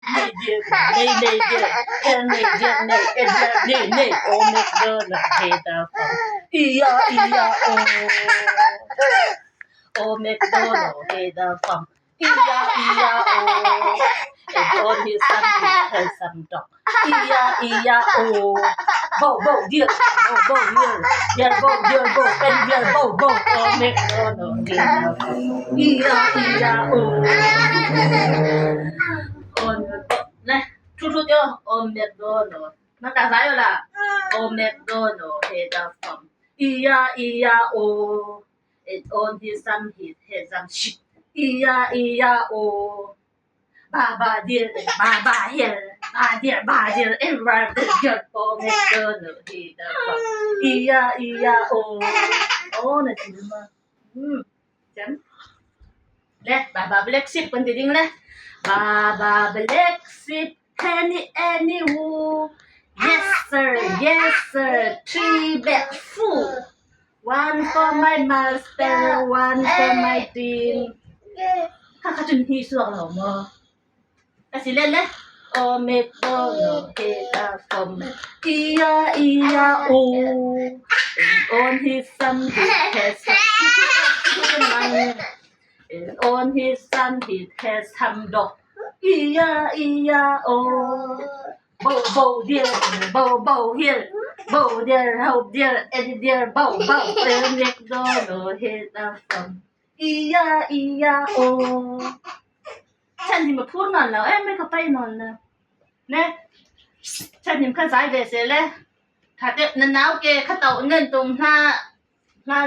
Nee, dear, nee, nee, dear. Nee, dear, nee, nee, nee. Oh, McDonald, hey, the farm. Iya, iya, oh. Oh, McDonald, hey, the farm. Iya, iya, oh. And on his son he has some dog. Iya, iya, oh. Bow, bow, dear. Bow, bow, dear. Dear, bow, dear, bow. And dear, bow, bow. Oh, McDonald, hey, the farm. Iya, iya, oh. On này, chút chút chưa? On McDonald. Nó cả giải rồi là On McDonald had a farm. E-I-E-I-O. And on his son he had some sheep. E-I-E-I-O. Baba dear, Baba here. Ba dear, everywhere the dirt for McDonald had a farm. E-I-E-I-O. Này chị mà. Chấm. Leh, Baba Black Sheep con thì đinh leh. Baba Black Sheep, any woo. Yes sir, 3 bags full. One for my master, one for my team. Kakak chun hi suak lo mo. Kasi lele, oh McDonald had a farm. E-I-E-I-O. And on his son he has some. And on his son he has some dog. E-I-E-I-O. Bow dear, bow here. Bow dear, how dear, and dear, bow. And McDonald had a farm. E-I-E-I-O. ฉันที่มาพูดนอนแล้วไม่เข้าไปนอนแล้วนะฉันที่ข้าสายเบสเลยค่ะเด็กนั่นหนาวเกข้าเต่าเงินตรงหน้า